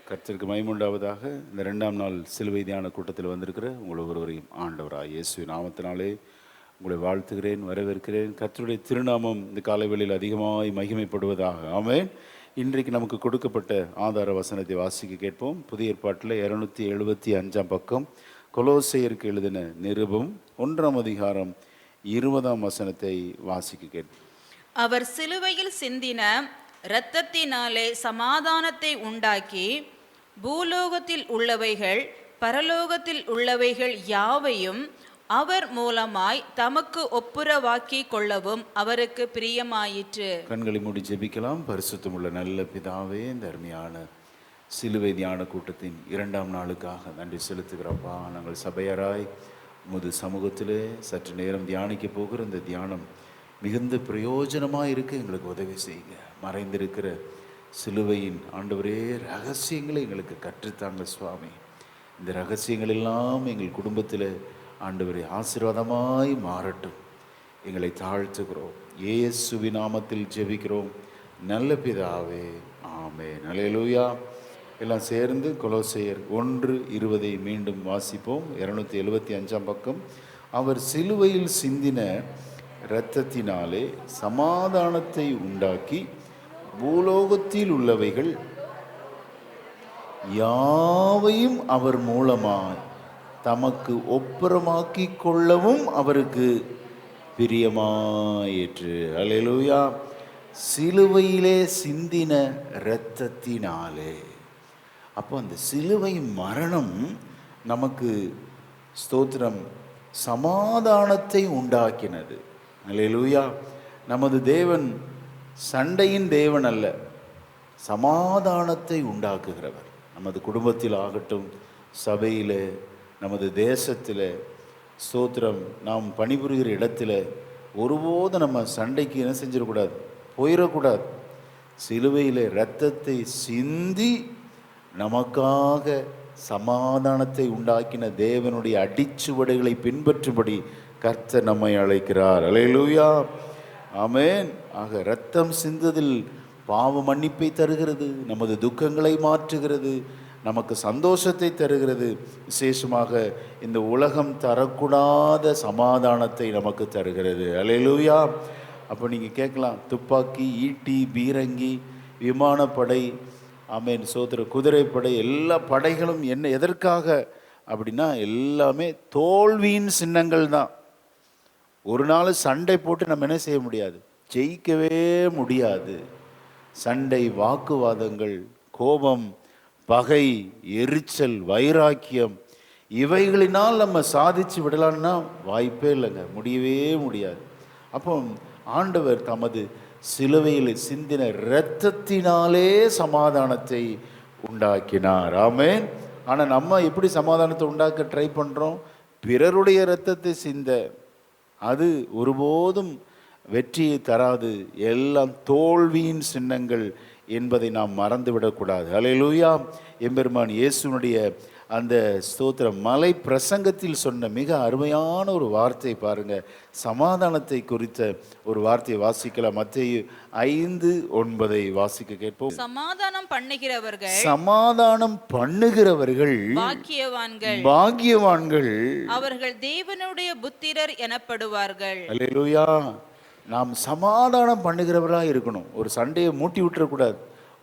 கர்த்தருக்கு மகிமையுண்டாவதாக. இந்த 2ஆம் நாள் சிலுவை தியான கூட்டத்தில் வந்திருக்கிற உங்கள் ஒருவரையும் ஆண்டவராய் இயேசு நாமத்தினாலே உங்களை வாழ்த்துகிறேன், வரவேற்கிறேன். கர்த்தருடைய திருநாமம் இந்த காலைவெளியில் அதிகமாய் மகிமைப்படுவதாக. ஆமென். இன்றைக்கு நமக்கு கொடுக்கப்பட்ட ஆதார வசனத்தை வாசிக்க கேட்போம். புதிய ஏற்பாட்டில் 275ஆம் பக்கம், கொலோசையருக்கு எழுதின நிருபம் 1ஆம் அதிகாரம் 20ஆம் வசனத்தை வாசிக்க கேட்போம். அவர் சிலுவையில் சிந்தின இரத்தத்தினாலே சமாதானத்தை உண்டாக்கி பூலோகத்தில் உள்ளவைகள் பரலோகத்தில் உள்ளவைகள் யாவையும் அவர் மூலமாய் தமக்கு ஒப்புரவாக்கி கொள்ளவும் அவருக்கு பிரியமாயிற்று. கண்களை மூடி ஜெபிக்கலாம். பரிசுத்தமுள்ள நல்ல பிதாவே, இந்த அருமையான சிலுவை தியான கூட்டத்தின் 2ஆம் நாளுக்காக நன்றி செலுத்துகிறப்பா. நாங்கள் சபையராய் உமது சமூகத்திலே சற்று நேரம் தியானிக்க போகிற இந்த தியானம் மிகுந்த பிரயோஜனமாக இருக்க எங்களுக்கு உதவி செய்யுங்க. மறைந்திருக்கிற சிலுவையின் ஆண்டவரே ரகசியங்களை எங்களுக்கு கற்றுத்தாங்க சுவாமி. இந்த ரகசியங்கள் எல்லாம் எங்கள் குடும்பத்தில் ஆண்டவரே ஆசீர்வாதமாய் மாறட்டும். எங்களை தாழ்த்துகிறோம், இயேசுவின் நாமத்தில் ஜெபிக்கிறோம் நல்ல பிதாவே, ஆமென். அல்லேலூயா. எல்லாம் சேர்ந்து கொலோசையர் 1:20 மீண்டும் வாசிப்போம். 275ஆம் பக்கம். அவர் சிலுவையில் சிந்தின இரத்தத்தினாலே சமாதானத்தை உண்டாக்கி பூலோகத்தில் உள்ளவைகள் யாவையும் அவர் மூலமாய் தமக்கு ஒப்புரமாக்கி கொள்ளவும் அவருக்கு பிரியமாயிற்று. அல்லேலூயா. சிலுவையிலே சிந்தின இரத்தத்தினாலே. அப்போ அந்த சிலுவை மரணம் நமக்கு ஸ்தோத்திரம் சமாதானத்தை உண்டாக்கினது. அல்லேலூயா. நமது தேவன் சண்டையின் தேவன் அல்ல, சமாதானத்தை உண்டாக்குகிறவர். நமது குடும்பத்தில் ஆகட்டும், சபையில், நமது தேசத்தில், ஸ்தோத்திரம் நாம் பணிபுரிகிற இடத்துல ஒருபோதும் நம்ம சண்டைக்கு என்ன செஞ்சிடக்கூடாது, போயிடக்கூடாது. சிலுவையில் இரத்தத்தை சிந்தி நமக்காக சமாதானத்தை உண்டாக்கின தேவனுடைய அடிச்சுவடுகளை பின்பற்றும்படி கர்த்தர் நம்மை அழைக்கிறார். அல்லேலூயா. ஆமென். ஆக இரத்தம் சிந்துதல் பாவ மன்னிப்பை தருகிறது, நமது துக்கங்களை மாற்றுகிறது, நமக்கு சந்தோஷத்தை தருகிறது. விசேஷமாக இந்த உலகம் தரக்கூடாத சமாதானத்தை நமக்கு தருகிறது. அல்லேலூயா. அப்போ நீங்கள் கேட்கலாம், துப்பாக்கி, ஈட்டி, பீரங்கி, விமானப்படை, ஆமென், சோதர குதிரைப்படை, எல்லா படைகளும் என்ன எதற்காக அப்படின்னா எல்லாமே தோல்வியின் சின்னங்கள் தான். ஒரு நாள் சண்டை போட்டு நம்ம என்ன செய்ய முடியாது, ஜெயிக்கவே முடியாது. சண்டை, வாக்குவாதங்கள், கோபம், பகை, எரிச்சல், வைராக்கியம், இவைகளினால் நம்ம சாதிச்சு விடலான்னா வாய்ப்பே இல்லைங்க, முடியவே முடியாது. அப்போ ஆண்டவர் தமது சிலுவையில் சிந்தின இரத்தத்தினாலே சமாதானத்தை உண்டாக்கினார். ஆமென். ஆனால் நம்ம எப்படி சமாதானத்தை உண்டாக்க ட்ரை பண்ணுறோம்? பிறருடைய இரத்தத்தை சிந்த, அது ஒருபோதும் வெற்றியை தராது, எல்லாம் தோல்வியின் சின்னங்கள் என்பதை நாம் மறந்துவிடக்கூடாது. அல்லேலூயா. எம்பெருமான் இயேசுனுடைய அந்த ஸ்தோத்திரம் மலை பிரசங்கத்தில் சொன்ன மிக அருமையான ஒரு வார்த்தை பாருங்க. சமாதானத்தை குறித்த ஒரு வார்த்தையை வாசிக்கலாம். மத்தேயு 5:9 வாசிக்க கேட்போம். சமாதானம் பண்ணுகிறவர்கள் சமாதானம் பண்ணுகிறவர்கள் பாக்கியவான்கள், பாக்கியவான்கள், அவர்கள் தேவனுடைய புத்திரர் எனப்படுவார்கள். அல்லேலூயா. நாம் சமாதானம் பண்ணுகிறவராக இருக்கணும். ஒரு சண்டையை மூட்டி விட்டுறக்கூடாது.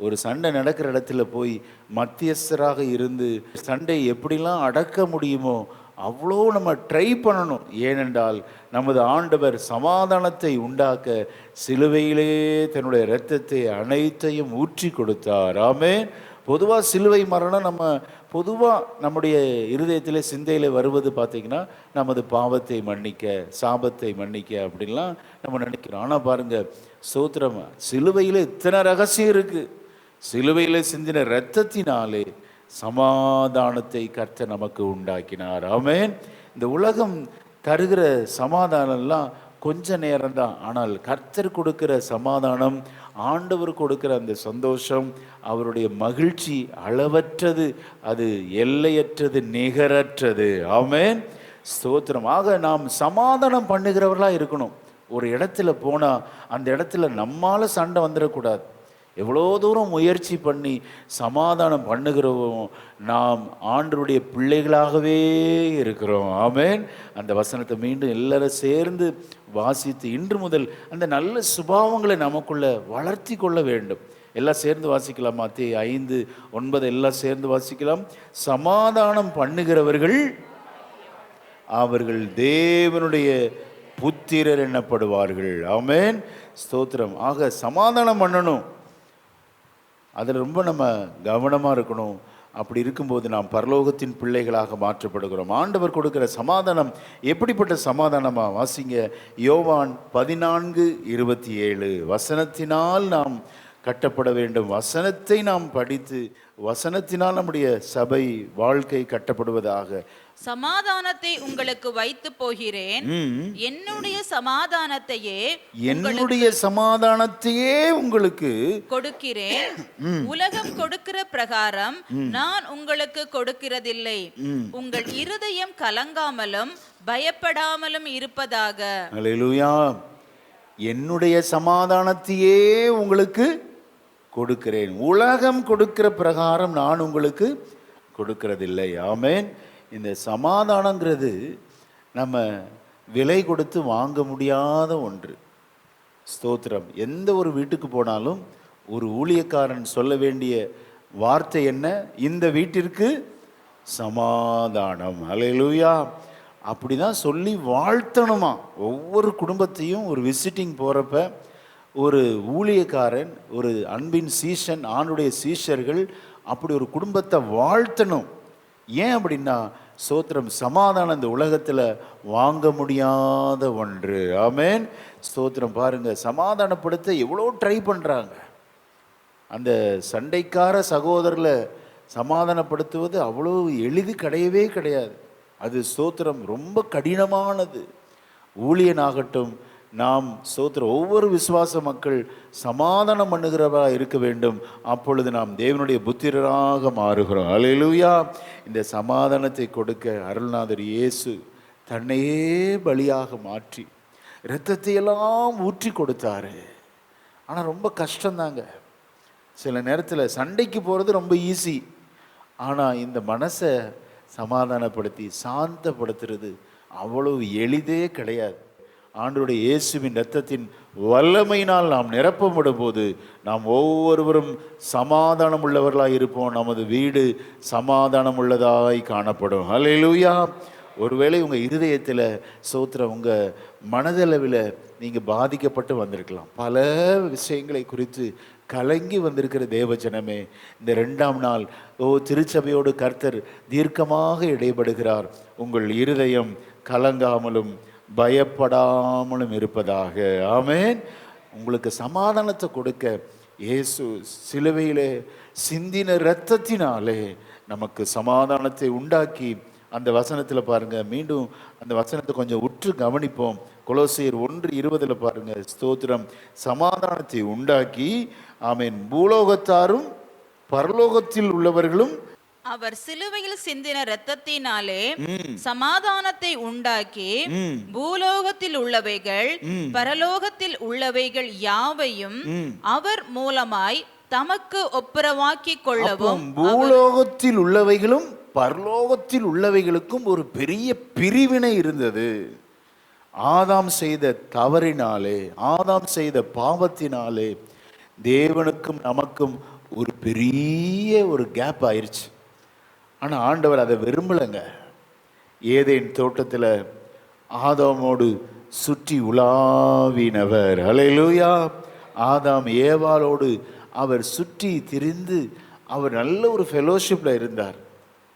ஒரு சண்டை நடக்கிற இடத்துல போய் மத்தியஸ்தராக இருந்து சண்டை எப்படிலாம் அடக்க முடியுமோ அவ்வளோ நம்ம ட்ரை பண்ணணும். ஏனென்றால் நமது ஆண்டவர் சமாதானத்தை உண்டாக்க சிலுவையிலே தன்னுடைய இரத்தத்தை அனைத்தையும் ஊற்றி கொடுத்தார். ஆமென். பொதுவாக சிலுவை மரணம் நம்ம பொதுவாக நம்முடைய இருதயத்திலே சிந்தையில் வருவது பார்த்திங்கன்னா நமது பாவத்தை மன்னிக்க, சாபத்தை மன்னிக்க அப்படின்லாம் நம்ம நினைக்கிறோம். ஆனால் பாருங்கள், ஸ்தோத்திரம், சிலுவையில் இத்தனை ரகசியம் இருக்குது. சிலுவையில் சிந்தின இரத்தத்தினாலே சமாதானத்தை கர்த்தர் நமக்கு உண்டாக்கினார். ஆமென். இந்த உலகம் தருகிற சமாதானம்லாம் கொஞ்ச நேரம்தான். ஆனால் கர்த்தர் கொடுக்கிற சமாதானம், ஆண்டவர் கொடுக்கிற அந்த சந்தோஷம், அவருடைய மகிழ்ச்சி அளவற்றது, அது எல்லையற்றது, நிகரற்றது. ஆமென். ஸ்தோத்திரம். ஆக நாம் சமாதானம் பண்ணுகிறவர்களாக இருக்கணும். ஒரு இடத்துல போனால் அந்த இடத்துல நம்மால் சண்டை வந்துடக்கூடாது. எவ்வளோ தூரம் முயற்சி பண்ணி சமாதானம் பண்ணுகிறோம், நாம் ஆண்டவருடைய பிள்ளைகளாகவே இருக்கிறோம். ஆமென். அந்த வசனத்தை மீண்டும் எல்லாரும் சேர்ந்து வாசித்து இன்று முதல் அந்த நல்ல சுபாவங்களை நமக்குள்ள வளர்த்தி கொள்ள வேண்டும். எல்லாம் சேர்ந்து வாசிக்கலாம். மத்தேயு 5:9 எல்லாம் சேர்ந்து வாசிக்கலாம். சமாதானம் பண்ணுகிறவர்கள் அவர்கள் தேவனுடைய புத்திரர் எண்ணப்படுவார்கள். ஆமென், ஸ்தோத்திரம். ஆக சமாதானம் பண்ணணும், அதில் ரொம்ப நம்ம கவனமாக இருக்கணும். அப்படி இருக்கும்போது நாம் பரலோகத்தின் பிள்ளைகளாக மாற்றப்படுகிறோம். ஆண்டவர் கொடுக்கிற சமாதானம் எப்படிப்பட்ட சமாதானமா? வாசிங்க யோவான் 14:27. வசனத்தினால் நாம் கட்டப்பட வேண்டும். வசனத்தை நாம் படித்து வசனத்தினால் நம்முடைய சபை வாழ்க்கை கட்டப்படுவதாக. சமாதானத்தை உங்களுக்கு வைத்து போகிறேன், என்னுடைய சமாதானத்தையே உங்களுக்கு கொடுக்கிறேன். உலகம் கொடுக்கிற பிரகாரம் நான் உங்களுக்கு கொடுக்கிறதில்லை. உங்கள் இருதயம் கலங்காமலும் பயப்படாமலும் இருப்பதாக. அல்லேலூயா. என்னுடைய சமாதானத்தையே உங்களுக்கு கொடுக்கிறேன், உலகம் கொடுக்கிற பிரகாரம் நான் உங்களுக்கு கொடுக்கிறதில்லை. ஆமென். இந்த சமாதானங்கிறது நம்ம விலை கொடுத்து வாங்க முடியாத ஒன்று. ஸ்தோத்திரம். எந்த ஒரு வீட்டுக்கு போனாலும் ஒரு ஊழியக்காரன் சொல்ல வேண்டிய வார்த்தை என்ன? இந்த வீட்டிற்கு சமாதானம். அல்லேலூயா. அப்படி தான் சொல்லி வாழ்த்தணுமா. ஒவ்வொரு குடும்பத்தையும் ஒரு விசிட்டிங் போகிறப்ப ஒரு ஊழியக்காரன், ஒரு அன்பின் சீஷன், ஆணுடைய சீஷர்கள் அப்படி ஒரு குடும்பத்தை வாழ்த்தணும். ஏன் அப்படின்னா, ஸ்தோத்திரம், சமாதானம் இந்த உலகத்தில் வாங்க முடியாத ஒன்று. ஆமென், ஸ்தோத்திரம். பாருங்க, சமாதானப்படுத்த எவ்வளோ ட்ரை பண்ணுறாங்க. அந்த சண்டைக்கார சகோதரர்களை சமாதானப்படுத்துவது அவ்வளோ எளிது கிடையவே கிடையாது. அது ஸ்தோத்திரம் ரொம்ப கடினமானது. ஊழியனாகட்டும், நாம் ஸ்தோத்திரம் ஒவ்வொரு விசுவாச மக்கள் சமாதானம் பண்ணுகிறவா இருக்க வேண்டும். அப்பொழுது நாம் தேவனுடைய புத்திரராக மாறுகிறோம். அல்லேலூயா. இந்த சமாதானத்தை கொடுக்க அருள்நாதர் இயேசு தன்னையே பலியாக மாற்றி இரத்தத்தை எல்லாம் ஊற்றி கொடுத்தாரு. ஆனால் ரொம்ப கஷ்டம்தாங்க. சில நேரத்தில் சண்டைக்கு போகிறது ரொம்ப ஈஸி. ஆனால் இந்த மனசை சமாதானப்படுத்தி சாந்தப்படுத்துறது அவ்வளவு எளிதே கிடையாது. ஆண்டவருடைய இயேசுவின் இரத்தத்தின் வல்லமையினால் நாம் நிரப்பப்படும் போது நாம் ஒவ்வொருவரும் சமாதானம் உள்ளவர்களாய் இருப்போம். நமது வீடு சமாதானம் உள்ளதாய் காணப்படும். அல்லேலூயா. ஒருவேளை உங்கள் இருதயத்தில் ஸ்தோத்திரம், உங்கள் மனதளவில் நீங்கள் பாதிக்கப்பட்டு வந்திருக்கலாம். பல விஷயங்களை குறித்து கலங்கி வந்திருக்கிற தேவஜனமே, இந்த 2ஆம் நாள் திருச்சபையோடு கர்த்தர் தீர்க்கமாக இடைபடுகிறார். உங்கள் இருதயம் கலங்காமலும் பயப்படாமலும் இருப்பதாக. ஆமென். உங்களுக்கு சமாதானத்தை கொடுக்க இயேசு சிலுவையிலே சிந்தின இரத்தத்தினாலே நமக்கு சமாதானத்தை உண்டாக்கி, அந்த வசனத்தில் பாருங்க, மீண்டும் அந்த வசனத்தை கொஞ்சம் உற்று கவனிப்போம். கொலோசியர் 1:20 பாருங்க. ஸ்தோத்திரம். சமாதானத்தை உண்டாக்கி, ஆமென், பூலோகத்தாரும் பரலோகத்தில் உள்ளவர்களும் அவர் சிலுவையில் சிந்தின இரத்தத்தினாலே சமாதானத்தை உண்டாக்கி, பூலோகத்தில் உள்ளவைகள் பரலோகத்தில் உள்ளவைகள் யாவையும் அவர் மூலமாய் தமக்கு ஒப்புரவாக்கி கொள்ளவும். பூலோகத்தில் உள்ளவைகளும் பரலோகத்தில் உள்ளவைகளுக்கும் ஒரு பெரிய பிரிவினை இருந்தது. ஆதாம் செய்த தவறினாலே, ஆதாம் செய்த பாவத்தினாலே தேவனுக்கும் நமக்கும் ஒரு பெரிய ஒரு கேப் ஆயிடுச்சு. ஆனால் ஆண்டவர் அதை விரும்பலைங்க. ஏதேன் தோட்டத்தில் ஆதாமோடு சுற்றி உலாவினவர். அல்லேலூயா. ஆதாம் ஏவாளோடு அவர் சுற்றி திரிந்து அவர் நல்ல ஒரு ஃபெலோஷிப்பில் இருந்தார்.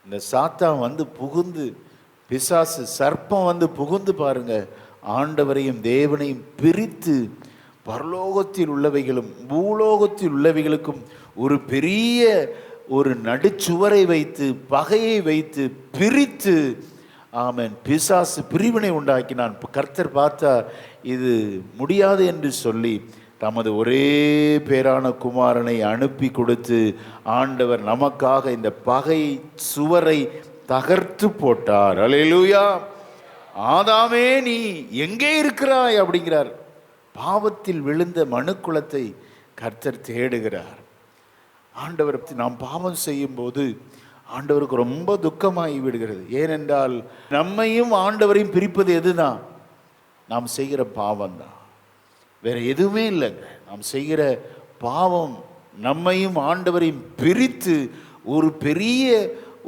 இந்த சாத்தான் வந்து புகுந்து, பிசாசு சர்ப்பம் வந்து புகுந்து பாருங்க, ஆண்டவரையும் தேவனையும் பிரித்து பரலோகத்தில் உள்ளவைகளும் பூலோகத்தில் உள்ளவைகளுக்கும் ஒரு பெரிய ஒரு நடுச்சுவரை வைத்து, பகையை வைத்து பிரித்து, ஆமென், பிசாசு பிரிவினை உண்டாக்கினான். கர்த்தர் பார்த்தா இது முடியாது என்று சொல்லி தமது ஒரே பேரான குமாரனை அனுப்பி கொடுத்து ஆண்டவர் நமக்காக இந்த பகை சுவரை தகர்த்து போட்டார். அல்லேலூயா. ஆதாமே நீ எங்கே இருக்கிறாய் அப்படிங்கிறார். பாவத்தில் விழுந்த மனுக்குலத்தை கர்த்தர் தேடுகிறார். ஆண்டவர் நாம் பாவம் செய்யும் போது ஆண்டவருக்கு ரொம்ப துக்கமாகி விடுகிறது. ஏனென்றால் நம்மையும் ஆண்டவரையும் பிரிப்பது எதுதான்? நாம் செய்கிற பாவம் தான், வேற எதுவுமே இல்லைங்க. நாம் செய்கிற பாவம் நம்மையும் ஆண்டவரையும் பிரித்து ஒரு பெரிய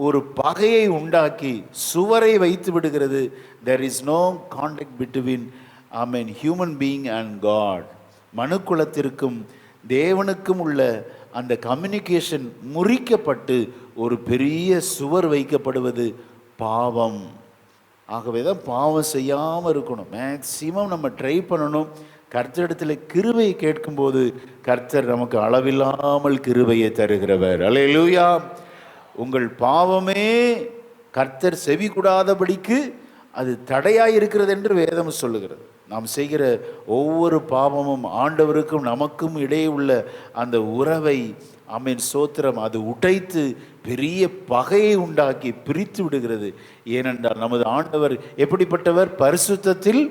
ஒரு பகையை உண்டாக்கி சுவரை வைத்து விடுகிறது. there is no contact between human being and God. மனுக்குலத்திற்கும் தேவனுக்கும் உள்ள அந்த கம்யூனிகேஷன் முறிக்கப்பட்டு ஒரு பெரிய சுவர் வைக்கப்படுவது பாவம். ஆகவே தான் பாவம் செய்யாமல் இருக்கணும். மேக்சிமம் நம்ம ட்ரை பண்ணணும். கர்த்தரிடத்தில் கிருபையை கேட்கும்போது கர்த்தர் நமக்கு அளவில்லாமல் கிருபையை தருகிறவர். அல்லேலூயா. உங்கள் பாவமே கர்த்தர் செவி கூடாதபடிக்கு அது தடையாய் இருக்கிறது என்று வேதம் சொல்லுகிறது. நாம் செய்கிற ஒவ்வொரு பாவமும் ஆண்டவருக்கும் நமக்கும் இடையே உள்ள அந்த உறவை சோத்திரம் அது உடைத்து பெரிய பகையை உண்டாக்கி பிரித்து விடுகிறது. ஏனென்றால் நமது ஆண்டவர் எப்படிப்பட்டவர்? பரிசுத்தத்தில்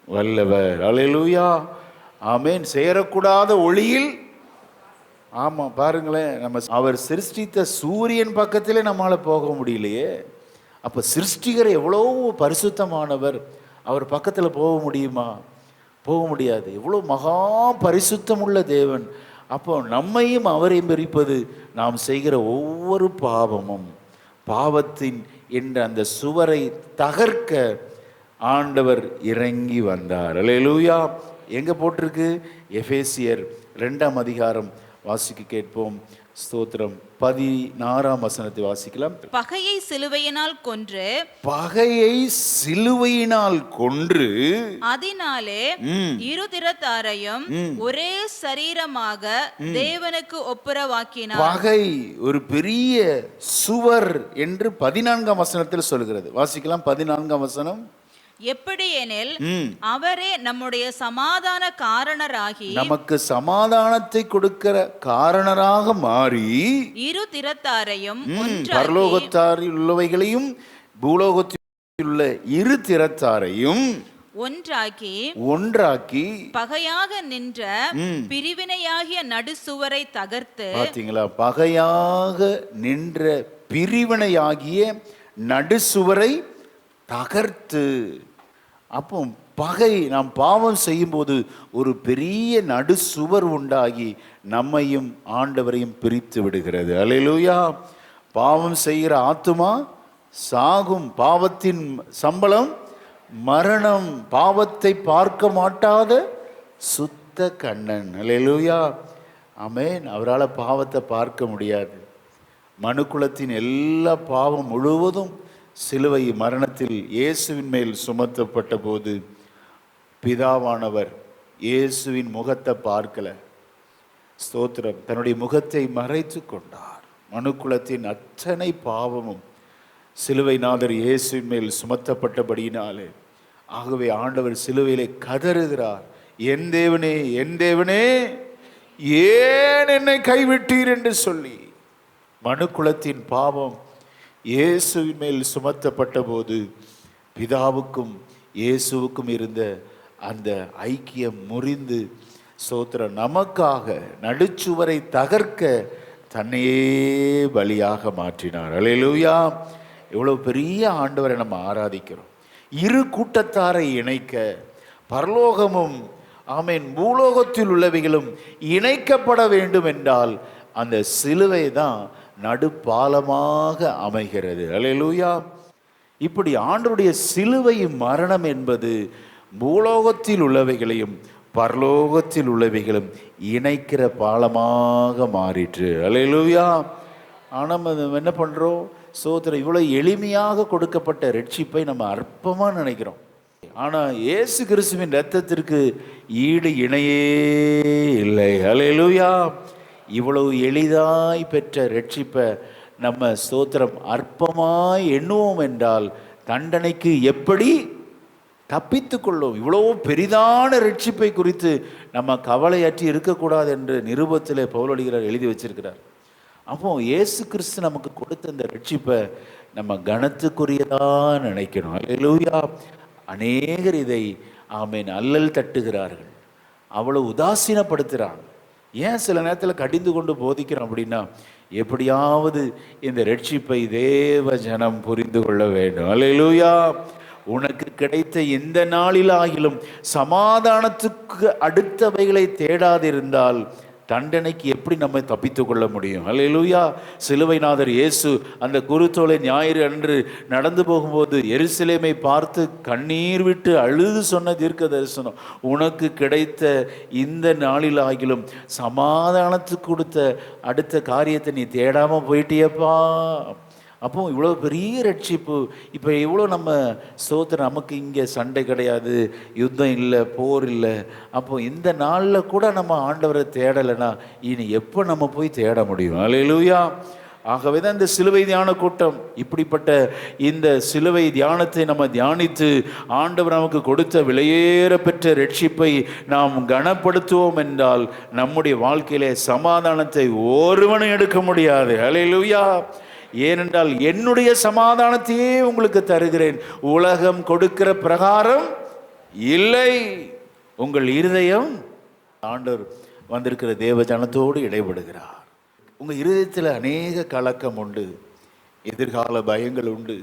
வல்லவர். அல்லேலூயா. ஆமென். சேரக்கூடாத ஒளியில், ஆமாம் பாருங்களேன், நம்ம அவர் சிருஷ்டித்த சூரியன் பக்கத்திலே நம்மளால் போக முடியலையே. அப்போ சிருஷ்டிகர் எவ்வளோ பரிசுத்தமானவர், அவர் பக்கத்தில் போக முடியுமா? போக முடியாது. எவ்வளோ மகா பரிசுத்தம் உள்ள தேவன். அப்போ நம்மையும் அவரையும் பிரிப்பது நாம் செய்கிற ஒவ்வொரு பாவமும். பாவத்தின் என்ற அந்த சுவரை தகர்க்க ஆண்டவர் இறங்கி வந்தார். அல்லேலூயா. எங்கே போட்டிருக்கு? எபேசியர் 2ஆம் அதிகாரம் வாசிக்க கேட்போம். ஸ்தோத்திரம். 16ஆம் வசனத்தை வாசிக்கலாம். பகையை சிலுவையினால் கொன்று, பகையை சிலுவையினால் கொன்று, அதனாலே இரு திறத்தாரையும் ஒரே சரீரமாக தேவனுக்கு ஒப்புரவாக்கினார். பகை ஒரு பெரிய சுவர் என்று 14ஆம் வசனத்தில் சொல்கிறது. வாசிக்கலாம். 14ஆம் வசனம். எப்படியெனில் அவரே நம்முடைய சமாதான காரணராகி, நமக்கு சமாதானத்தை கொடுக்கிற காரணராக மாறி, இரு திறத்தாரையும் பரலோகத்தாரில் உள்ளவைகளையும் பூலோகத்தில் உள்ள இரு திறத்தாரையும் ஒன்றாக்கி பகையாக நின்ற பிரிவினையாகிய நடுசுவரை தகர்த்து. பாத்தீங்களா? பகையாக நின்ற பிரிவினையாகிய நடுசுவரை தகர்த்து. அப்போ பகை, நாம் பாவம் செய்யும் போது ஒரு பெரிய நடுசுவர் உண்டாகி நம்மையும் ஆண்டவரையும் பிரித்து விடுகிறது. அல்லேலூயா. பாவம் செய்கிற ஆத்துமா சாகும். பாவத்தின் சம்பளம் மரணம். பாவத்தை பார்க்க மாட்டாத சுத்த கண்ணன். அல்லேலூயா. ஆமென். அவரால் பாவத்தை பார்க்க முடியாது. மனுக்குலத்தின் எல்லா பாவம் முழுவதும் சிலுவை மரணத்தில் இயேசுவின் மேல் சுமத்தப்பட்ட போது பிதாவானவர் இயேசுவின் முகத்தை பார்க்கல. ஸ்தோத்திரம். தன்னுடைய முகத்தை மறைத்து கொண்டார். மனுக்குலத்தின் அத்தனை பாவமும் சிலுவை நாதர் இயேசுவின் மேல் சுமத்தப்பட்டபடியினாலே, ஆகவே ஆண்டவர் சிலுவையிலே கதறுகிறார், என் தேவனே, என் தேவனே, ஏன் என்னை கைவிட்டீர் என்று சொல்லி. மனுக்குலத்தின் பாவம் இயேசுவின் மேல் சுமத்தப்பட்ட போது பிதாவுக்கும் இயேசுவுக்கும் இருந்த அந்த ஐக்கியம் முறிந்து, சோத்திரம், நமக்காக நடுச்சுவரை தகர்க்க தன்னையே பலியாக மாற்றினார். அல்லேலூயா. எவ்வளவு பெரிய ஆண்டவரை நம்ம ஆராதிக்கிறோம். இரு கூட்டத்தாரை இணைக்க பரலோகமும் பூலோகத்தில் உள்ளவைகளும் இணைக்கப்பட வேண்டும் என்றால் அந்த சிலுவை தான் நடுப்பாலமாக அமைகிறது. அல்லேலூயா. இப்படி ஆண்டவருடைய சிலுவை மரணம் என்பது பூலோகத்தில் உள்ளவைகளையும் பரலோகத்தில் உள்ளவைகளும் இணைக்கிற பாலமாக மாறிற்று. அல்லேலூயா. ஆனால் நம்ம என்ன பண்ணுறோம்? சோதரர், இவ்வளோ எளிமையாக கொடுக்கப்பட்ட ரட்சிப்பை நம்ம அற்பமாக நினைக்கிறோம். ஆனால் இயேசு கிறிஸ்துவின் இரத்தத்திற்கு ஈடு இணையே இல்லை. அல்லேலூயா. இவ்வளவு எளிதாய் பெற்ற ரட்சிப்பை நம்ம ஸ்தோத்திரம் அற்பமாய் எண்ணுவோம் என்றால் தண்டனைக்கு எப்படி தப்பித்து கொள்ளும்? இவ்வளோ பெரிதான ரட்சிப்பை குறித்து நம்ம கவலையற்றி இருக்கக்கூடாது என்று நிருபத்திலே பவுலடிகிறார் எழுதி வச்சிருக்கிறார். அப்போ இயேசு கிறிஸ்து நமக்கு கொடுத்த இந்த ரட்சிப்பை நம்ம கனத்துக்குரியதாக நினைக்கணும். அல்லேலூயா. அநேகர் இதை அல்லல் தட்டுகிறார்கள், அவ்வளோ உதாசீனப்படுத்துகிறாங்க. ஏன் சில நேரத்தில் கடிந்து கொண்டு போதிக்கிறோம் அப்படின்னா, எப்படியாவது இந்த ரட்சிப்பை தேவ ஜனம் புரிந்து கொள்ள வேண்டும். அல்லேலூயா. உனக்கு கிடைத்த எந்த நாளிலாகிலும் சமாதானத்துக்கு அடுத்தவைகளை தேடாதிருந்தால் தண்டனைக்கு எப்படி நம்ம தப்பித்து கொள்ள முடியும்? அல்லேலூயா. சிலுவைநாதர் இயேசு அந்த குருத்தோலை ஞாயிறு அன்று நடந்து போகும்போது எருசலேமை பார்த்து கண்ணீர் விட்டு அழுது சொன்ன தீர்க்க தரிசனம், உனக்கு கிடைத்த இந்த நாளிலாகிலும் சமாதானத்துக்கு கொடுத்த அடுத்த காரியத்தை நீ தேடாமல் போயிட்டியப்பா. அப்போ இவ்வளோ பெரிய ரட்சிப்பு. இப்போ இவ்வளோ நம்ம ஸ்தோத்திரம், நமக்கு இங்கே சண்டை கிடையாது, யுத்தம் இல்லை, போர் இல்லை. அப்போ இந்த நாளில் கூட நம்ம ஆண்டவரை தேடலைன்னா இனி எப்போ நம்ம போய் தேட முடியும்? அல்லேலூயா. ஆகவே தான் இந்த சிலுவை தியான கூட்டம். இப்படிப்பட்ட இந்த சிலுவை தியானத்தை நம்ம தியானித்து ஆண்டவர் நமக்கு கொடுத்த விலையேற பெற்ற ரட்சிப்பை நாம் கனப்படுத்துவோம் என்றால் நம்முடைய வாழ்க்கையிலே சமாதானத்தை ஒருவனும் எடுக்க முடியாது. அல்லேலூயா. ஏனென்றால் என்னுடைய சமாதானத்தையே உங்களுக்கு தருகிறேன், உலகம் கொடுக்கிற பிரகாரம் இல்லை. உங்கள் இருதயம் ஆண்டவர் வந்திருக்கிற தேவ ஜனத்தோடு இடைபடுகிறார். உங்கள் இருதயத்தில் அநேக கலக்கம் உண்டு, எதிர்கால பயங்கள் உண்டு.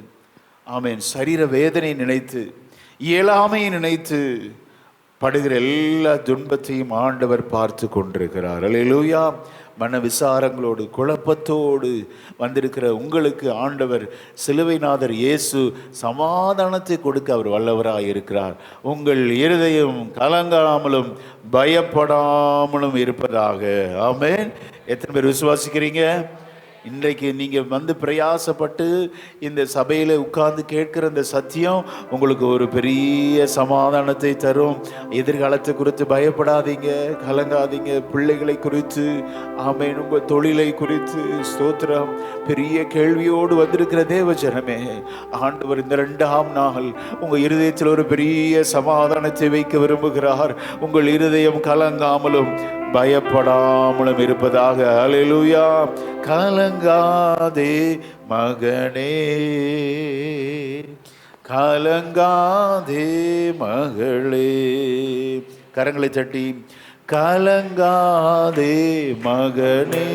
ஆமென். சரீர வேதனை நினைத்து, இயலாமையை நினைத்து படுகிற எல்லா துன்பத்தையும் ஆண்டவர் பார்த்து கொண்டிருக்கிறார். அல்லேலூயா. மன விசாரங்களோடு குழப்பத்தோடு வந்திருக்கிற உங்களுக்கு ஆண்டவர் சிலுவைநாதர் இயேசு சமாதானத்தை கொடுக்க அவர் வல்லவராக இருக்கிறார். உங்கள் இருதயம் கலங்காமலும் பயப்படாமலும் இருப்பதாக. ஆமென். எத்தனை பேர் விசுவாசிக்கிறீங்க? இன்றைக்கு நீங்கள் வந்து பிரயாசப்பட்டு இந்த சபையில் உட்கார்ந்து கேட்குற இந்த சத்தியம் உங்களுக்கு ஒரு பெரிய சமாதானத்தை தரும். எதிர்காலத்தை குறித்து பயப்படாதீங்க, கலங்காதீங்க. பிள்ளைகளை குறித்து, ஆமென், உங்கள் தொழிலை குறித்து ஸ்தோத்திரம். பெரிய கேள்வியோடு வந்திருக்கிற தேவ ஜனமே, ஆண்டவர் இந்த 2ஆம் நாள் உங்கள் இருதயத்தில் ஒரு பெரிய சமாதானத்தை வைக்க விரும்புகிறார். உங்கள் இருதயம் கலங்காமலும் பயப்படாமலும் இருப்பதாக. அல்லேலூயா. கலங்காதே மகனே, கலங்காதே மகளே. கரங்களை தட்டி கலங்காதே மகனே,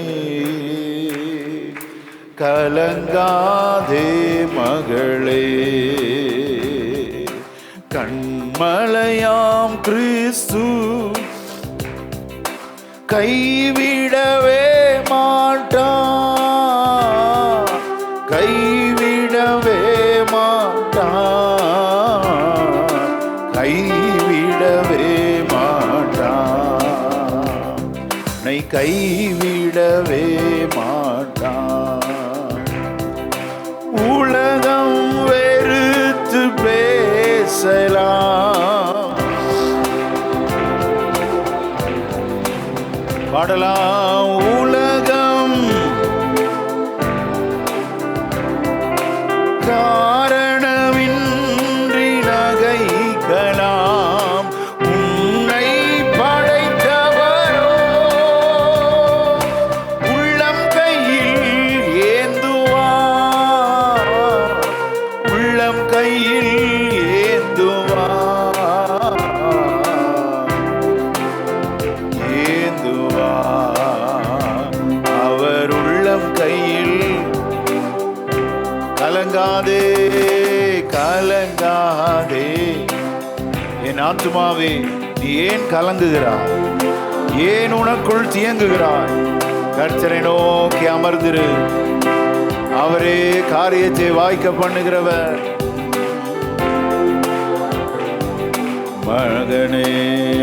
கலங்காதே மகளே. கண்மலையாம் கிறிஸ்து கைவிடவே மாட்டான், கைவிடவே மாட்டான், கைவிடவே மாட்டான், உன்னை கைவிடவே மாட்டான். உலகம் வெறுத்து பேசலாம், பாடலாம். உலகம் காரணமின்றி நகைக்கலாம், உன்னை படைத்தவரோ உள்ளம் கையில் ஏந்துவார், உள்ளம் கையில் ஏந்துவார், அவர் உள்ளம் கையில். கலங்காதே, கலங்காதே என் ஆத்துமாவே, நீ ஏன் கலங்குகிறாய்? ஏன் உனக்குள் தியங்குகிறாய்? கர்த்தரை நோக்கி அமர்ந்திரு, அவரே காரியத்தை வாய்க்க பண்ணுகிறவர். மகனே,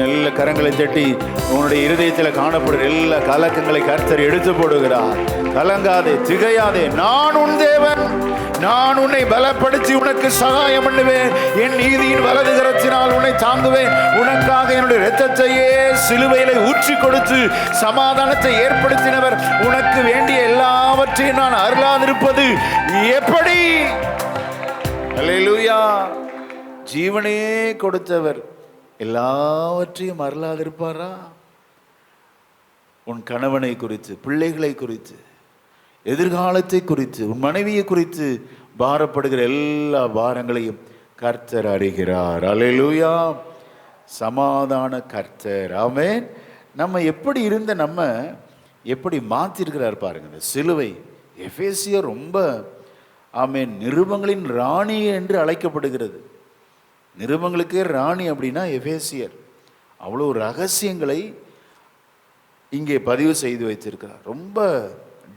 எல்லா கரங்களை தட்டி உன்னுடைய இருதயத்தில் காணப்படுகிற எல்லா கலக்கங்களை கர்த்தர் எடுத்து போடுகிறார். கலங்காதே, திகையாதே, நான் உன் தேவன், நான் உன்னை பலப்படுத்தி உனக்கு சகாயம் பண்ணுவேன், என் நீதியின் வலது கரத்தினால் உன்னை தாங்குவேன், உனக்காக என்னுடைய இரத்தத்தையே சிலுவையிலே ஊற்றி கொடுத்து சமாதானத்தை ஏற்படுத்தினவர், உனக்கு வேண்டிய எல்லாவற்றையும் நான் அருளாதிருப்பது எப்படி? அல்லேலூயா. ஜீவனே கொடுத்தவர் எல்லாவற்றையும் அருளாதிருப்பாரா? உன் கணவனை குறித்து, பிள்ளைகளை குறித்து, எதிர்காலத்தை குறித்து, உன் மனைவியை குறித்து பாரப்படுகிற எல்லா பாரங்களையும் கர்த்தர் அறிகிறார். அல்லேலூயா. சமாதான கர்த்தர். ஆமென். நம்ம எப்படி இருந்த நம்ம எப்படி மாற்றிருக்கிறார் பாருங்க. இந்த சிலுவை எபேசியர் ரொம்ப ஆமென் நிருபங்களின் ராணி என்று அழைக்கப்படுகிறது. நிருபங்களுக்கே ராணி அப்படின்னா எபேசியர். அவ்வளோ ரகசியங்களை இங்கே பதிவு செய்து வைத்திருக்கிறார். ரொம்ப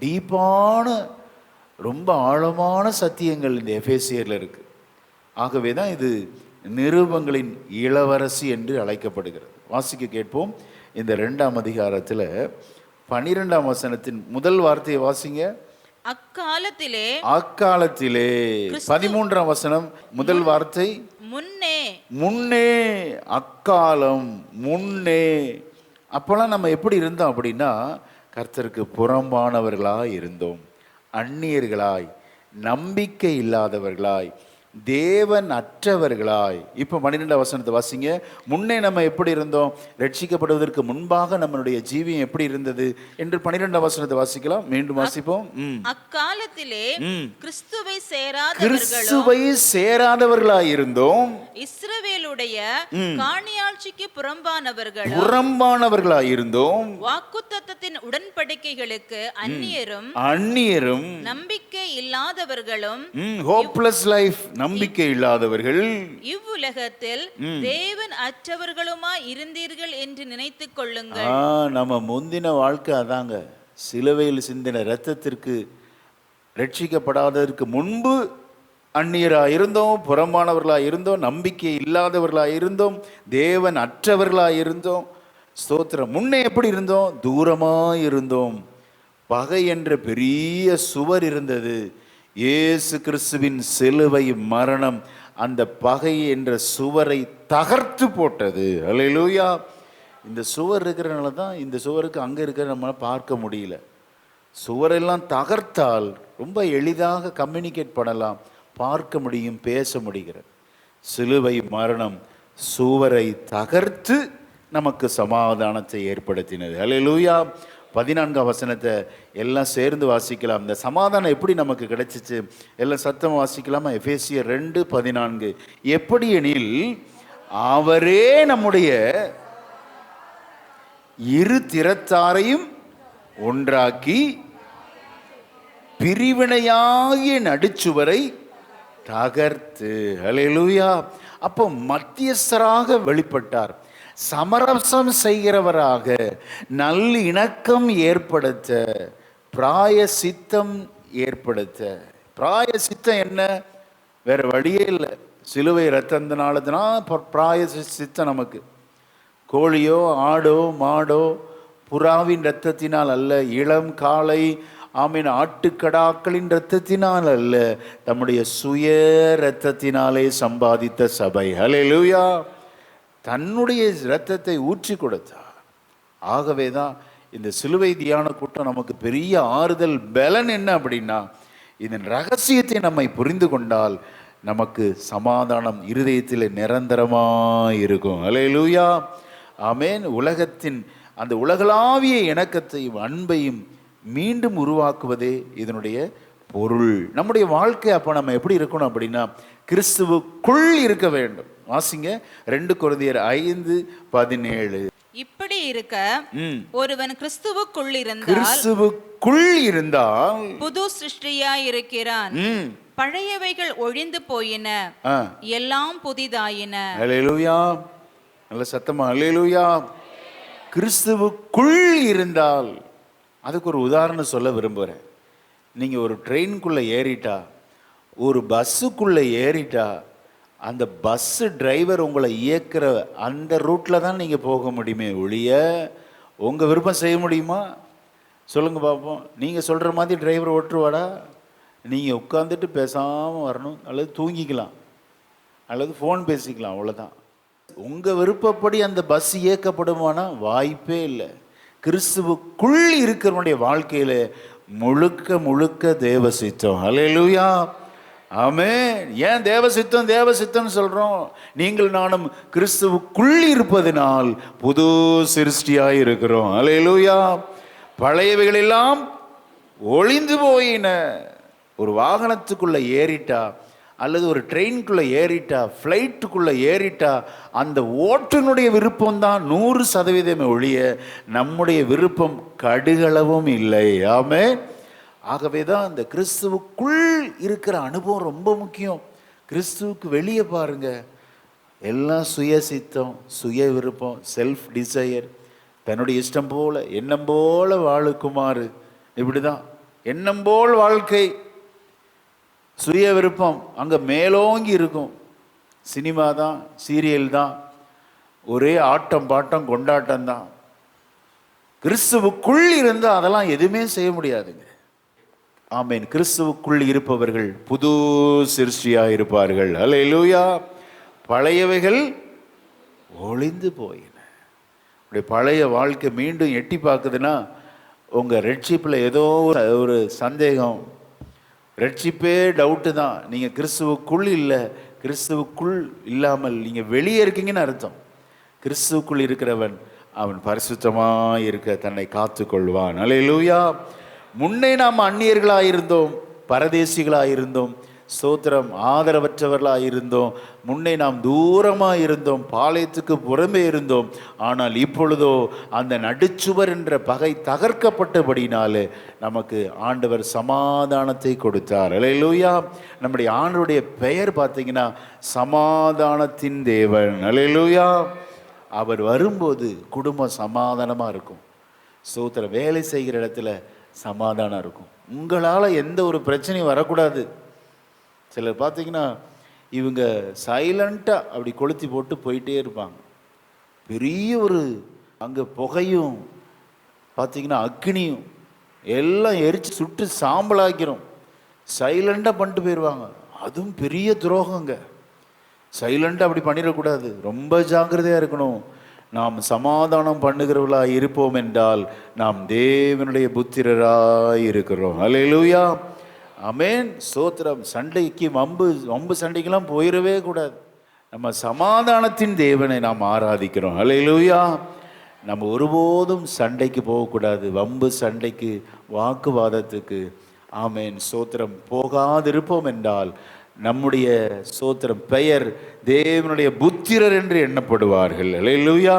டீப்பான ரொம்ப ஆழமான சத்தியங்கள் இந்த எபேசியரில் இருக்கு. ஆகவே தான் இது நிருபங்களின் இளவரசி என்று அழைக்கப்படுகிறது. வாசிக்க கேட்போம். இந்த 2ஆம் அதிகாரத்தில் 12ஆம் வசனத்தின் முதல் வார்த்தையை வாசிங்க. அக்காலத்திலே 13ஆம் வசனம் முதல் வார்த்தை முன்னே. முன்னே, அக்காலம், முன்னே. அப்போல்லாம் நம்ம எப்படி இருந்தோம் அப்படின்னா, கர்த்தருக்கு புறம்பானவர்களாய் இருந்தோம், அந்நியர்களாய், நம்பிக்கை இல்லாதவர்களாய், தேவன் அற்றவர்களாய். இப்போ 12ஆம் வசனத்தை வாசிங்க. முன்னே நம்ம எப்படி இருந்தோம், ரட்சிக்கப்படுவதற்கு முன்பாக நம்மளுடைய ஜீவியம் எப்படி இருந்தது என்று 12ஆம் வசனத்தை வாசிக்கலாம். மீண்டும் வாசிப்போம். அக்காலத்திலே கிறிஸ்துவை சேராதவர்களாய் இருந்தோம், இஸ்ரவேலுடைய காணியாட்சிக்கு புறம்பானவர்களாய் இருந்தோம், வாக்குத்தத்தத்தின் உடன்படிக்கைகளுக்கு அந்நியரும், நம்பிக்கை இல்லாதவர்களும், ஹோப்லெஸ் லைஃப், நம்பிக்கை இல்லாதவர்கள், இவ்வுலகத்தில் தேவன் அற்றவர்களுமாய் இருந்தீர்கள் என்று நினைத்துக் கொள்ளுங்கள். நம்ம முந்தின வாழ்க்கை அதாங்க. சிலுவையில் சிந்தின இரத்தத்திற்கு ரட்சிக்கப்படாததற்கு முன்பு அந்நியராக இருந்தோம், புறம்பானவர்களாக இருந்தோம், நம்பிக்கை இல்லாதவர்களாக இருந்தோம், தேவன் அற்றவர்களாக இருந்தோம். ஸ்தோத்திரம். முன்னே எப்படி இருந்தோம், தூரமாக இருந்தோம். பகை என்ற பெரிய சுவர் இருந்தது. இயேசு கிறிஸ்துவின் சிலுவை மரணம் அந்த பகை என்ற சுவரை தகர்த்து போட்டது. அல்லேலூயா. இந்த சுவர் இருக்கிறனால தான் இந்த சுவருக்கு அங்கே இருக்கிற நம்மளால பார்க்க முடியல. சுவரெல்லாம் தகர்த்தால் ரொம்ப எளிதாக கம்யூனிகேட் பண்ணலாம், பார்க்க முடியும், பேச முடிகிறது. சிலுவை மரணம் சுவரை தகர்த்து நமக்கு சமாதானத்தை ஏற்படுத்தினது. அல்லேலூயா. 14ஆம் வசனத்தை எல்லாம் சேர்ந்து வாசிக்கலாம். இந்த சமாதானம் எப்படி நமக்கு கிடைச்சிச்சு, எல்லாம் சத்தம் வாசிக்கலாமா? எபேசியர் 2:14. எப்படி எனில், அவரே நம்முடைய இரு திறத்தாரையும் ஒன்றாக்கி பிரிவினையாகிய நடுச்சுவரை தகர்த்து. அல்லேலூயா. அப்போ மத்தியஸ்தராக வெளிப்பட்டார், சமரசம் செய்கிறவராக, நல்ல இணக்கம் ஏற்படுத்த, பிராயசித்தம் ஏற்படுத்த. பிராயசித்தம் என்ன, வேற வழியே இல்லை. சிலுவை ரத்தத்தினாலதான் பிராயசித்தம் நமக்கு. கோழியோ ஆடோ மாடோ புறாவின் இரத்தத்தினால் அல்ல, இளம் காளை ஆமீன் ஆட்டுக்கடாக்களின் இரத்தத்தினால் அல்ல, நம்முடைய சுய இரத்தத்தினாலே சம்பாதித்த சபை. ஹல்லேலூயா. தன்னுடைய இரத்தத்தை ஊற்றி கொடுத்தார். ஆகவே தான் இந்த சிலுவை தியான கூட்டம் நமக்கு பெரிய ஆறுதல். பலன் என்ன அப்படின்னா, இதன் ரகசியத்தை நம்மை புரிந்து கொண்டால் நமக்கு சமாதானம் இருதயத்தில் நிரந்தரமாக இருக்கும். அல்லேலூயா. ஆமென். உலகத்தின் அந்த உலகளாவிய இணக்கத்தையும் அன்பையும் மீண்டும் உருவாக்குவதே இதனுடைய பொருள். நம்முடைய வாழ்க்கை அப்போ நம்ம எப்படி இருக்கணும் அப்படின்னா, கிறிஸ்துவுக்குள் இருக்க வேண்டும். வாசிங்க 2 கொரிந்தியர் 5:17. இப்படி இருக்க ஒருவன் கிறிஸ்துவுக்குள் இருந்தால் புது சிருஷ்டியாய் இருக்கிறான், பழையவைகள் ஒழிந்து போயின, எல்லாம் புதிதாயின. அல்லேலூயா. நல்ல சத்தமா அல்லேலூயா. கிறிஸ்துவுக்குள் இருந்தால், அதுக்கு ஒரு உதாரணம் சொல்ல விரும்புகிறேன். நீங்கள் ஒரு ட்ரெயினுக்குள்ளே ஏறிட்டா, ஒரு பஸ்ஸுக்குள்ளே ஏறிட்டா, அந்த பஸ்ஸு டிரைவர் உங்களை இயக்கிற அந்த ரூட்டில் தான் நீங்கள் போக முடியுமே ஒழிய உங்கள் விருப்பம் செய்ய முடியுமா? சொல்லுங்கள் பார்ப்போம். நீங்கள் சொல்கிற மாதிரி டிரைவர் ஓட்டுருவாடா? நீங்கள் உட்காந்துட்டு பேசாமல் வரணும், அல்லது தூங்கிக்கலாம், அல்லது ஃபோன் பேசிக்கலாம், அவ்வளோதான். உங்கள் விருப்பப்படி அந்த பஸ் இயக்கப்படுமானா வாய்ப்பே இல்லை. கிறிஸ்துவுக்குள் இருக்கிறவனுடைய வாழ்க்கையில் முழுக்க முழுக்க தேவ சித்தம். அல்லேலூயா. ஆமென். ஏன் தேவசித்தம் சொல்றோம்? நீங்கள் நானும் கிறிஸ்துவுக்குள் இருப்பதனால் புது சிருஷ்டியாய் இருக்கிறோம். அல்லேலூயா. பழையவைகள் எல்லாம் ஒளிந்து போயின. ஒரு வாகனத்துக்குள்ள ஏறிட்டா அல்லது ஒரு ட்ரெயினுக்குள்ளே ஏறிட்டா, ஃப்ளைட்டுக்குள்ளே ஏறிட்டா, அந்த ஓட்டுனுடைய விருப்பம் தான் 100% ஒழிய நம்முடைய விருப்பம் கடுகளவும் இல்லை. ஆமென். ஆகவே தான் இந்த கிறிஸ்துவுக்குள் இருக்கிற அனுபவம் ரொம்ப முக்கியம். கிறிஸ்துவுக்கு வெளியே பாருங்க, எல்லாம் சுய சித்தம், சுய விருப்பம், செல்ஃப் டிசையர், தன்னுடைய இஷ்டம் போல எண்ணம் போல வாழுக்குமாறு, இப்படிதான் எண்ணம் போல் வாழ்க்கை, சுய விருப்பம் அங்கே மேலோங்கி இருக்கும். சினிமா தான், சீரியல் தான், ஒரே ஆட்டம் பாட்டம் கொண்டாட்டம் தான். கிறிஸ்துவுக்குள் இருந்தால் அதெல்லாம் எதுவுமே செய்ய முடியாதுங்க. ஆமேன். கிறிஸ்துவுக்குள் இருப்பவர்கள் புது சிருஷ்டியாக இருப்பார்கள். அல்லேலூயா. பழையவைகள் ஒளிந்து போயின. அப்படி பழைய வாழ்க்கை மீண்டும் எட்டி பார்க்குதுன்னா உங்கள் ரட்சிப்பில் ஏதோ ஒரு சந்தேகம், ரட்சிப்பே டவுட்டு தான். நீங்கள் கிறிஸ்துவுக்குள் இல்லை, கிறிஸ்துவுக்குள் இல்லாமல் நீங்கள் வெளியே இருக்கீங்கன்னு அர்த்தம். கிறிஸ்துவுக்குள் இருக்கிறவன் அவன் பரிசுத்தமாக இருக்க தன்னை காத்து கொள்வான். அல்லேலூயா. முன்னே நாம் அந்நியர்களாக இருந்தோம், பரதேசிகளாக இருந்தோம், ஸ்தோத்திரம், ஆதரவற்றவர்களாக இருந்தோம். முன்னே நாம் தூரமாக இருந்தோம், பாளையத்துக்கு புறமே இருந்தோம். ஆனால் இப்பொழுதோ அந்த நடுச்சுவர் என்ற பகை தகர்க்கப்பட்டபடினாலே நமக்கு ஆண்டவர் சமாதானத்தை கொடுத்தார். அல்லேலூயா. நம்முடைய ஆண்டவருடைய பெயர் பார்த்தீங்கன்னா சமாதானத்தின் தேவன். அல்லேலூயா. அவர் வரும்போது குடும்பம் சமாதானமாக இருக்கும். ஸ்தோத்திரம். வேலை செய்கிற இடத்துல சமாதானம் இருக்கும். உங்களால் எந்த ஒரு பிரச்சனையும் வரக்கூடாது. சிலர் பார்த்தீங்கன்னா இவங்க சைலண்ட்டாக அப்படி கொளுத்தி போட்டு போயிட்டே இருப்பாங்க. பெரிய ஒரு அங்கே புகையும் பார்த்தீங்கன்னா அக்னியும் எல்லாம் எரிச்சு சுட்டு சாம்பலாக்கிறோம். சைலண்டாக பண்ணிட்டு போயிடுவாங்க. அதுவும் பெரிய துரோகங்க. சைலண்டாக அப்படி பண்ணிடக்கூடாது. ரொம்ப ஜாக்கிரதையாக இருக்கணும். நாம் சமாதானம் பண்ணுகிறவர்களாக இருப்போம் என்றால் நாம் தேவனுடைய புத்திரராய் இருக்கிறோம். அல்லேலூயா. ஆமென். ஸ்தோத்திரம். சண்டைக்கு வம்பு சண்டைக்கெல்லாம் போயிடவே கூடாது. நம்ம சமாதானத்தின் தேவனை நாம் ஆராதிக்கிறோம். அல்லேலூயா. நம்ம ஒருபோதும் சண்டைக்கு போகக்கூடாது, வம்பு சண்டைக்கு, வாக்குவாதத்துக்கு. ஆமென். ஸ்தோத்திரம். போகாதிருப்போம் என்றால் நம்முடைய ஸ்தோத்திரம் பெயர் தேவனுடைய புத்திரர் என்று எண்ணப்படுவார்கள். அல்லேலூயா.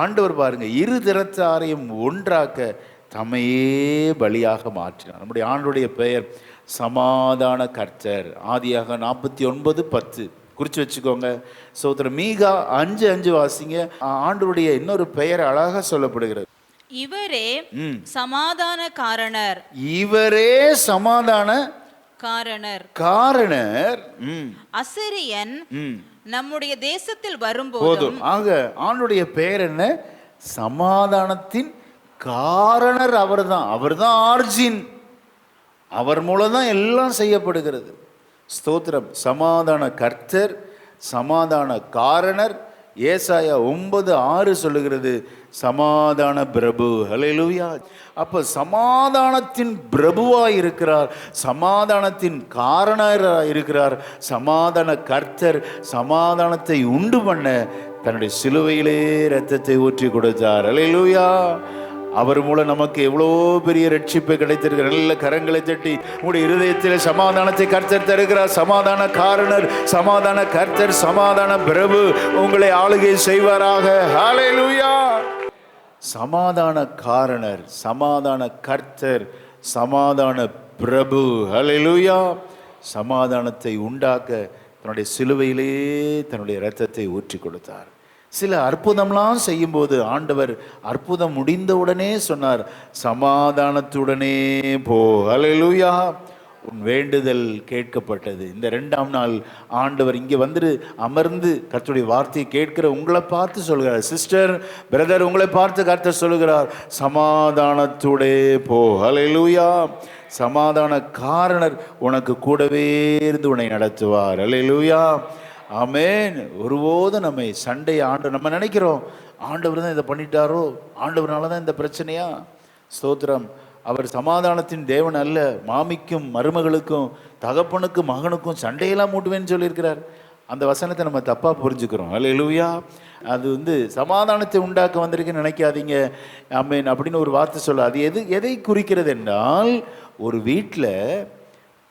ஆண்டவர் பாருங்க, இரு திறத்தாரையும் ஒன்றாக்க தம்மையே பலியாக மாற்றினார். நம்முடைய ஆண்டவருடைய பெயர் சமாதான கர்த்தர். ஆதியாக 49:10 குறித்து வச்சுக்கோங்க. ஸ்தோத்திரம். மீகா 5:5 வாசிங்க. ஆண்டவருடைய இன்னொரு பெயர் அழகாக சொல்லப்படுகிறது. இவரே சமாதான காரணர். இவரே சமாதான காரணர். அசிரியன் நம்முடைய தேசத்தில் வரும்போது. ஆக ஆண்டுடைய பெயர் என்ன? சமாதானத்தின் காரணர். அவர்தான் ஆர்ஜின். அவர் மூலம் தான் எல்லாம் செய்யப்படுகிறது. ஸ்தோத்திரம். சமாதான கர்த்தர், சமாதான காரணர். ஏசாயா 9:6 சொல்லுகிறது சமாதான பிரபு. அல்லேலூயா. அப்ப சமாதானத்தின் பிரபுவாய் இருக்கிறார், சமாதானத்தின் காரணராக இருக்கிறார். சமாதான கர்த்தர் சமாதானத்தை உண்டு பண்ண தன்னுடைய சிலுவையிலே இரத்தத்தை ஊற்றி கொடுத்தார். அல்லேலூயா. அவர் மூலம் நமக்கு எவ்வளோ பெரிய ரட்சிப்பு கிடைத்திருக்கிற. நல்ல கரங்களை தட்டி உங்களுடைய இருதயத்தில் சமாதானத்தை கர்த்தர் தருகிறார். சமாதான காரணர், சமாதான கர்த்தர், சமாதான பிரபு உங்களை ஆளுகை செய்வாராக. ஹல்லேலூயா. சமாதான காரணர், சமாதான கர்த்தர், சமாதான பிரபு. ஹல்லேலூயா. சமாதானத்தை உண்டாக்க தன்னுடைய சிலுவையிலே தன்னுடைய இரத்தத்தை ஊற்றி கொடுத்தார். சில அற்புதம்லாம் செய்யும்போது ஆண்டவர் அற்புதம் முடிந்தவுடனே சொன்னார், சமாதானத்துடனே போ. ஹல்லேலூயா. உன் வேண்டுதல் கேட்கப்பட்டது. இந்த 2ஆம் நாள் ஆண்டவர் இங்கே வந்து அமர்ந்து கர்த்தருடைய வார்த்தையை கேட்கிற உங்களை பார்த்து சொல்கிறார். சிஸ்டர், பிரதர், உங்களை பார்த்து கர்த்தர் சொல்கிறார், சமாதானத்துடே போ. ஹல்லேலூயா. சமாதான காரணர் உனக்கு கூடவே இருந்து உன்னை நடத்துவார். ஹல்லேலூயா. ஆமென். ஒருபோதும் நம்மை சண்டையை நம்ம நினைக்கிறோம் ஆண்டவர் தான் இதை பண்ணிட்டாரோ, ஆண்டவரால தான் இந்த பிரச்சனையா. ஸ்தோத்திரம். அவர் சமாதானத்தின் தேவன் அல்ல. மாமிக்கும் மருமகளுக்கும், தகப்பனுக்கும் மகனுக்கும் சண்டையெல்லாம் மூட்டுவேன்னு சொல்லியிருக்கிறார். அந்த வசனத்தை நம்ம தப்பாக புரிஞ்சுக்கிறோம். அல்லேலூயா. அது சமாதானத்தை உண்டாக்க வந்திருக்குன்னு நினைக்காதீங்க. ஆமென் அப்படின்னு ஒரு வார்த்தை சொல்ல, அது எதை குறிக்கிறது என்றால், ஒரு வீட்டில்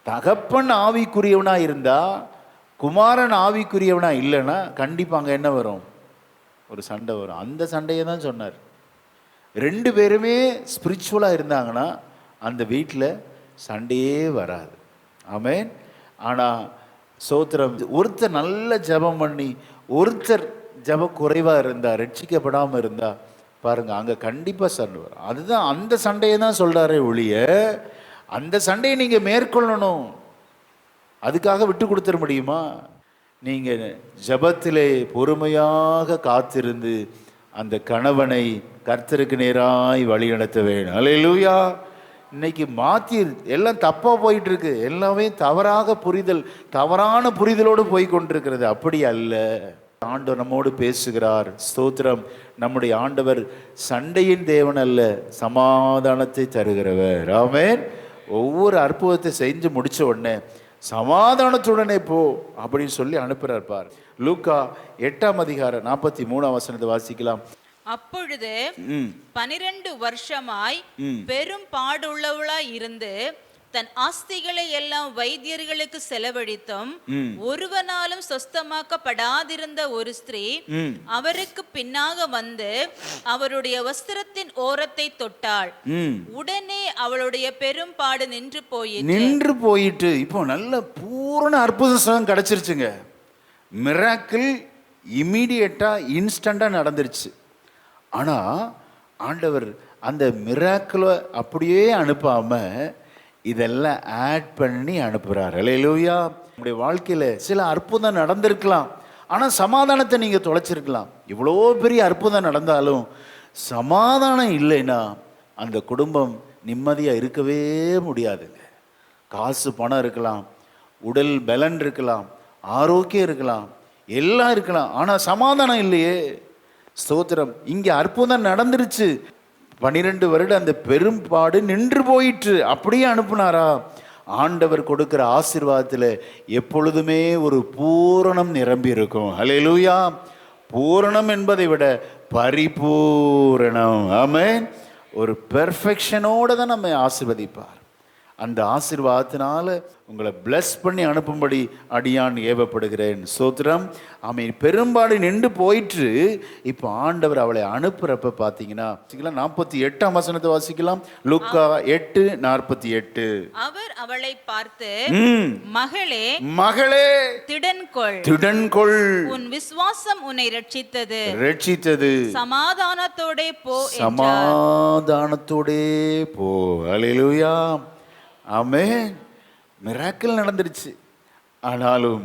தகப்பன் ஆவிக்குரியவனா இருந்தா, குமாரன் ஆவிக்குரியவனா இல்லைன்னா கண்டிப்பா அங்க என்ன வரும்? ஒரு சண்டை வரும். அந்த சண்டையை தான் சொன்னார். 2 பேருமே ஸ்பிரிச்சுவலா இருந்தாங்கன்னா அந்த வீட்டில் சண்டையே வராது. ஆமென். ஆனா சோத்திரம், ஒருத்தர் நல்ல ஜெபம் பண்ணி ஒருத்தர் ஜெபம் குறைவா இருந்தா, ரட்சிக்கப்படாம இருந்தா பாருங்க, அங்க கண்டிப்பா சண்டை வரும். அதுதான் அந்த சண்டையை தான் சொல்றாரே ஒழிய, அந்த சண்டையை நீங்க மேற்கொள்ளணும். அதுக்காக விட்டு கொடுத்துட முடியுமா? நீங்க ஜெபத்திலே பொறுமையாக காத்திருந்து அந்த கணவனை கர்த்தருக்கு நேராய் வழி நடத்த வேணும். அல்லேலூயா. இன்னைக்கு மாற்றி எல்லாம் தப்பா போயிட்டு இருக்கு. எல்லாமே தவறாக புரிதல், தவறான புரிதலோடு போய் கொண்டிருக்கிறது. அப்படி அல்ல. ஆண்டவர் நம்மோடு பேசுகிறார். ஸ்தோத்திரம். நம்முடைய ஆண்டவர் சண்டையின் தேவன் அல்ல, சமாதானத்தை தருகிறவர். ஆமென். ஒவ்வொரு அற்புதத்தை செஞ்சு முடிச்ச உடனே சமாதானத்துடனே போ அப்படின்னு சொல்லி அனுப்புறார் பார். லூக்கா 8ஆம் அதிகாரம் 43ஆம் வசனத்தை வாசிக்கலாம். அப்பொழுது 12 வருஷமாய் பெரும் பாடுள்ளவளாய் இருந்து தன் ஆஸ்திகளை எல்லாம் வைத்தியர்களுக்கு செலவழித்தும் ஒருவனாலும் சொஸ்தமாக்கப்படாதிருந்த ஒரு ஸ்திரீ அவருக்கு பின்னாக வந்து அவருடைய வஸ்திரத்தின் ஓரத்தை தொட்டாள். உடனே அவளுடைய பெரும் பாடு நின்று போயிட்டு. இப்போ நல்ல பூரண அற்புதம் கிடைச்சிருச்சுங்க. மிராக்கிள் இமீடியட்டா இன்ஸ்டண்டா நடந்துருச்சு. ஆனா ஆண்டவர் அந்த மிராக்கிளை அப்படியே அனுப்பாம இதெல்லாம் ஆட் பண்ணி அனுப்புறார். அல்லேலூயா. நம்முடைய வாழ்க்கையில சில அற்புதம் நடந்திருக்கலாம், ஆனா சமாதானத்தை நீங்க தொலைச்சிருக்கலாம். இவ்வளோ பெரிய அற்புதம் நடந்தாலும் சமாதானம் இல்லைன்னா அந்த குடும்பம் நிம்மதியா இருக்கவே முடியாதுங்க. காசு பணம் இருக்கலாம், உடல் பலன் இருக்கலாம், ஆரோக்கியம் இருக்கலாம், எல்லாம் இருக்கலாம், ஆனா சமாதானம் இல்லையே. ஸ்தோத்திரம். இங்க அற்புதம் நடந்துருச்சு. 12 வருடம் அந்த பெரும்பாடு நின்று போயிற்று. அப்படியே அனுப்புனாரா? ஆண்டவர் கொடுக்கிற ஆசீர்வாதத்தில் எப்பொழுதுமே ஒரு பூரணம் நிரம்பி இருக்கும். அல்லேலூயா. பூரணம் என்பதை விட பரிபூரணம். ஆமென். ஒரு பெர்ஃபெக்ஷனோட தான் நம்ம ஆசீர்வதிப்பார். அந்த ஆசீர்வாதத்தினால உங்களை பிளஸ் பண்ணி அனுப்பும்படி அடியான் ஏவப்படுகிறேன். ஸ்தோத்திரம். ஆமென். பெரும்பாடு நின்று போயிற்று. இப்போ ஆண்டவர் அவளை அனுப்புறப்ப பார்த்தீங்கன்னா 48ஆம் வசனத்தை வாசிக்கலாம். லூக்கா 8:48. அவர் அவளை பார்த்து, மகளே மகளே திடன்கொள், உன் விசுவாசம் உன்னை ரட்சித்தது, சமாதானத்தோடே போ. சமாதானத்தோடே போ. அல்லேலூயா. ஆமென். மிராக்கிள் நடந்துருச்சு. ஆனாலும்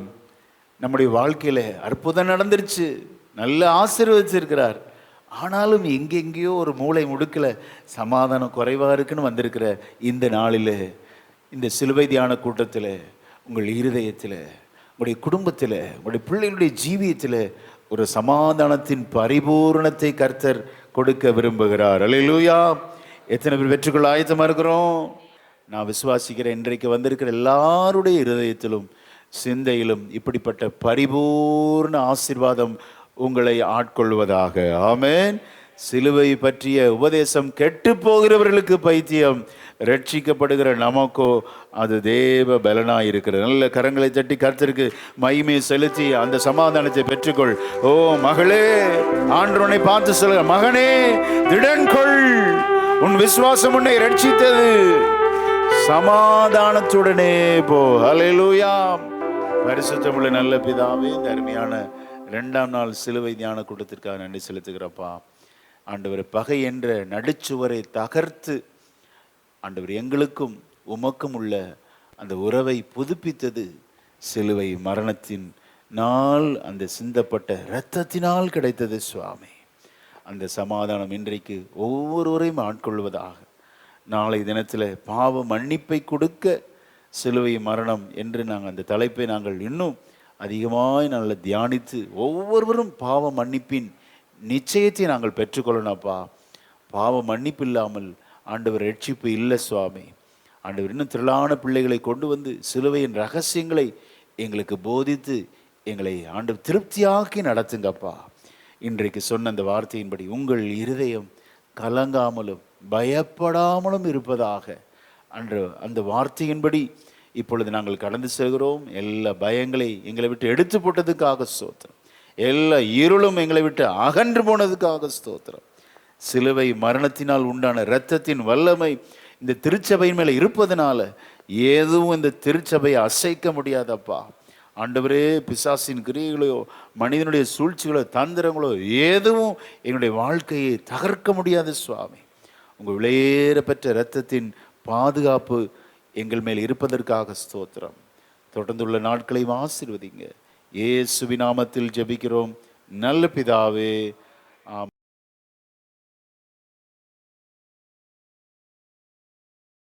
நம்முடைய வாழ்க்கையில அற்புதம் நடந்துருச்சு. நல்ல ஆசீர்வதிச்சிருக்கிறார். ஆனாலும் எங்கெங்கேயோ ஒரு மூளை முடுக்கல சமாதானம் குறைவா இருக்குன்னு வந்திருக்கிற இந்த நாளில், இந்த சிலுவை தியான கூட்டத்தில், உங்கள் இருதயத்தில், உங்களுடைய குடும்பத்தில், உங்களுடைய பிள்ளைகளுடைய ஜீவியத்தில் ஒரு சமாதானத்தின் பரிபூரணத்தை கர்த்தர் கொடுக்க விரும்புகிறார். அல்லேலூயா. எத்தனை பேர் வெற்றிக்குள்ள ஆயத்தமா இருக்கிறோம்? நான் விசுவாசிக்கிறேன், இன்றைக்கு வந்திருக்கிற எல்லாருடைய இருதயத்திலும் சிந்தையிலும் இப்படிப்பட்ட பரிபூர்ண ஆசீர்வாதம் உங்களை ஆட்கொள்வதாக. ஆமென். சிலுவை பற்றிய உபதேசம் கெட்டு போகிறவர்களுக்கு பைத்தியம், ரட்சிக்கப்படுகிற நமக்கோ அது தேவ பலனாய் இருக்கிறது. நல்ல கரங்களை தட்டி கர்த்தருக்கு மகிமை செலுத்தி அந்த சமாதானத்தை பெற்றுக்கொள். ஓ மகளே, ஆண்டவனை பார்த்து சொல்ல, மகனே திடன்கொள், உன் விசுவாசம் உன்னை ரட்சித்தது, சமாதானத்துடனே போ. அல்லேலூயா. பரிசுத்தமுள்ள நல்ல பிதாவே, இந்த அருமையான 2ஆம் நாள் சிலுவை தியான கூட்டத்திற்காக நன்றி செலுத்துகிறப்பா. ஆண்டவர், பகை என்ற நடுச்சுவரை தகர்த்து ஆண்டவர் எங்களுக்கும் உமக்கும் உள்ள அந்த உறவை புதுப்பித்தது சிலுவை மரணத்தின் நாள், அந்த சிந்தப்பட்ட இரத்தத்தினால் கிடைத்தது சுவாமி. அந்த சமாதானம் இன்றைக்கு ஒவ்வொருவரையும் ஆட்கொள்வதாக. நாளை தினத்தில் பாவ மன்னிப்பை கொடுக்க சிலுவை மரணம் என்று நாங்கள் அந்த தலைப்பை நாங்கள் இன்னும் அதிகமாய் நாங்கள் தியானித்து ஒவ்வொருவரும் பாவ மன்னிப்பின் நிச்சயத்தை நாங்கள் பெற்றுக்கொள்ளணும்ப்பா. பாவ மன்னிப்பு இல்லாமல் ஆண்டவர் ரட்சிப்பு இல்லை சுவாமி. ஆண்டவர் இன்னும் திரளான பிள்ளைகளை கொண்டு வந்து சிலுவையின் ரகசியங்களை எங்களுக்கு போதித்து எங்களை ஆண்டவர் திருப்தியாக்கி நடத்துங்கப்பா. இன்றைக்கு சொன்ன அந்த வார்த்தையின்படி உங்கள் இருதயம் கலங்காமலும் பயப்படாமலும் இருப்பதாக. அன்று அந்த வார்த்தையின்படி இப்பொழுது நாங்கள் கடந்து செல்கிறோம். எல்லா பயங்களை எங்களை விட்டு எடுத்து போட்டதுக்காக ஸ்தோத்திரம். எல்லா இருளும் எங்களை விட்டு அகன்று போனதுக்காக ஸ்தோத்திரம். சிலுவை மரணத்தினால் உண்டான இரத்தத்தின் வல்லமை இந்த திருச்சபையின் மேலே இருப்பதனால எதுவும் இந்த திருச்சபையை அசைக்க முடியாதப்பா. ஆண்டவரே, பிசாசின் கிரியைகளோ மனிதனுடைய சூழ்ச்சிகளோ தந்திரங்களோ எதுவும் எங்களுடைய வாழ்க்கையை தகர்க்க முடியாது சுவாமி. உங்கள் விலையேற பெற்ற இரத்தத்தின் பாதுகாப்பு எங்கள் மேல் இருப்பதற்காக ஸ்தோத்திரம். தொடர்ந்துள்ள நாட்களை ஆசீர்வதிங்க. இயேசுவின் நாமத்தில் ஜெபிக்கிறோம் நல்ல பிதாவே.